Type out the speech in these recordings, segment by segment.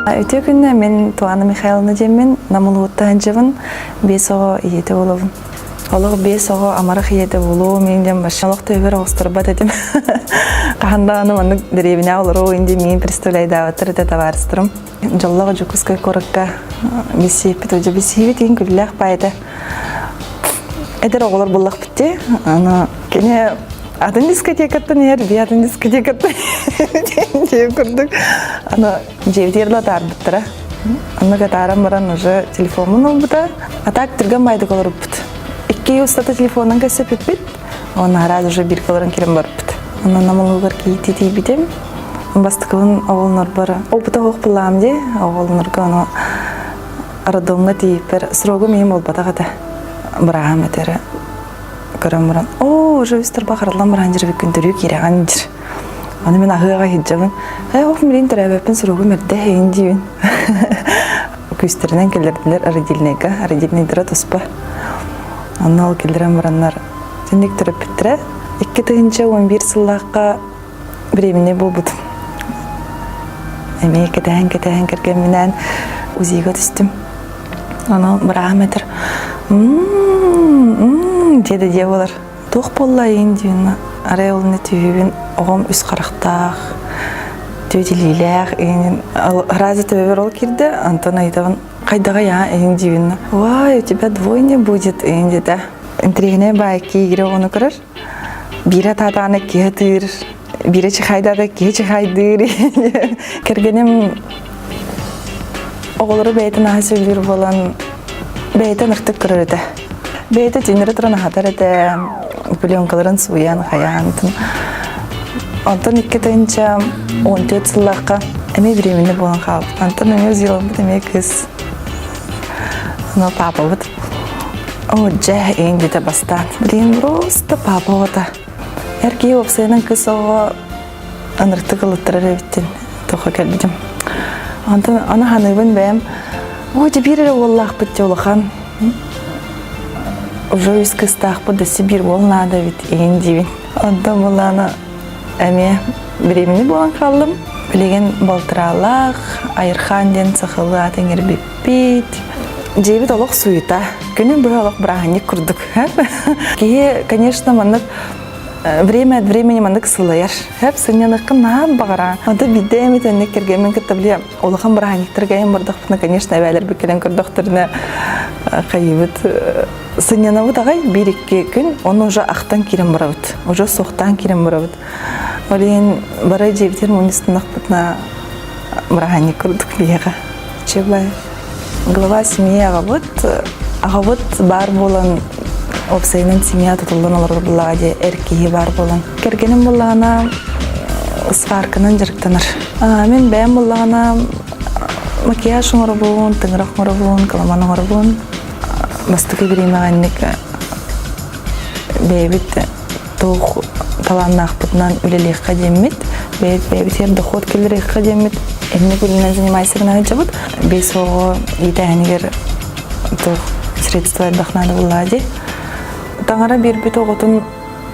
Өте күнне мен Туана Михайловна жеммен намылуыттан жывын 5 оғы иеті олуын. Олығы 5 оғы амарық иеті олуы мен жем башылық төбір оғыстырба дедім. Қағанда аны мұны деревіне олыру инде мен представляйды аватыр ете таварыстырым. Жоллағы жүкіскай қорыққа бесейпет, өже бесейпет ең күліләқ байды. Әдір оғылар бұллақ бітті. Кене атын дискотекаттан ер, би атын дискотекаттан жеп күрдік. Жевдерлі тарбыттыра. Аны қатарам баран уже телефонын олбыда. Атак түрген байды қолыр бұд. 2 ұстаты телефонын көсіп өппет. Оны араз уже бір қолырын керім бар бұд. Оны намылығыр кейті бітем. Бастықылын оғылыныр бары. Опыта оқ бұлам де, оғылынырға оны арадуңға дейіппер. Сұрогы мейім олбада қада. Бұрағам әтері көрім бұран. Уже өстір бақырылан бұран жүріп күндірі кереған жүр. Оны мен ағыға хеджабын. Оқ мөрейін түрәбәппен сұрогы мөрді әйін дейін. Көстерінен келерділер арадилнеға. Арадилнегдері тұспа. Оны ол келдерен бұранлар. Сендек түріп біттірі. 2-11 сыллаққа біреміне бұл бұдым. Әме кетән кірген менен үзеге түстім. Оны бұрағым әтір. Деді де олар. Тоқ болла ең дейін. Арай олыны түйбен оғым үз қарақтақ, түйделейләқ. Разы түйбер ол керді. Антон айтабын қайдаға я ең дейін. Ой, у тебя двойне будет ең деді. Интригіне бай кейгірі оны көрір. Бира татаны кетір. Бире чихайдады, ке чихайдыр. Кергенем оғылыры бәйтін аға сөйлер болан бәйтін ұрттық көрір еді. Бәйті тенері тұрын ағатар еді. Пленкаларын суян, қаянтын. Антон 14 сыллаққа әме біремені болан қалып. Антон әме өзелім бұд әме кіз. Папа бұд. О, жә ең деді бастан. Білейін просто папа бұда. Әркей опсайынан кыз оға анырты қылыттырар әбіттен тоқа кәлбедім. Аны ханығын бәйім. Ой, дебірі оллақ бітті олыған. Уже үз кыстақ бұды Сибир болнады бит ең дейін. Ондан боланы әме біремені болан қалым. Білеген болтыралақ, айырхан ден сақылы атын ербеппет. Жейбіт олық суйта. Күнін бұй олық бірағанек күрдік. Кейі, конечно, мандық время от времени мандық сылайар. Сынен ұққын нағын бағара. Онда бидде әмет әнек кергемен кітабле олықын бірағанектіргейін бұрдық. Конечно, әбәлер бүкелен күрдіқтіріне қайыбыт. Сынен ауыд ағай бір-екі күн, оны уже ақтан керен бұрауыд. Уже соқтан керен бұрауыд. Олейін барай жебдер мұныстың ұқпытына бірағанек күрдік бейеға. Чебай. Глава семьи ағабыт бар болан опсайынан семья тұтылын олар бұлағаде әркейі бар болан. Кергенім бұлағана ұсқарқынан жүріктінір. Мен бәйім бұлағана макияж ұңыры болуын, тыңырақ ұңыры болуын, каламан ұңыры болуын. Бастықы біреме ғаннек бәйбіт тоқ таланын ақпытынан үлелеққа демет. Бәйбіт ерді қот келдірекқа демет. Әміне көлінен занимайсығын ағы жабыд. 5 оғы еді әнігер тоқ средства әдбақнады бұлады. Таңара бір бүт оғытын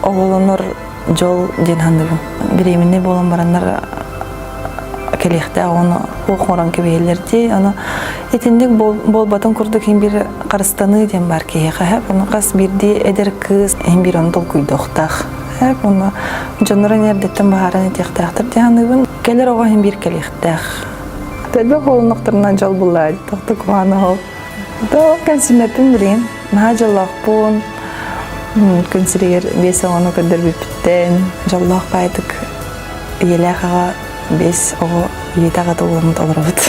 оғылыныр жол ден хандыбын. Біреміне болын барандар келеқті оны оқыран кебейлерді. Етіндік бол батын күрдік ең бір қарыстаны ден бар кейеға. Оны қас бірді әдір кыз ең бір оны дол көйді оқтақ. Оны жонырын ердеттен бағарын етектақтыр ден хандыбын. Келер оға ең бір келеқтақ. Тәлбі қолын оқтырынан жол бұлады. Тоқты күманы ол. Тоқ кәнсімеппін бірін. Наға жолақ бұн. Күнсірегер 5 оғыны көндір бөпіттен. Жолақ байдық елі аға 5 оғы 7 ағады олымыд олар бұд.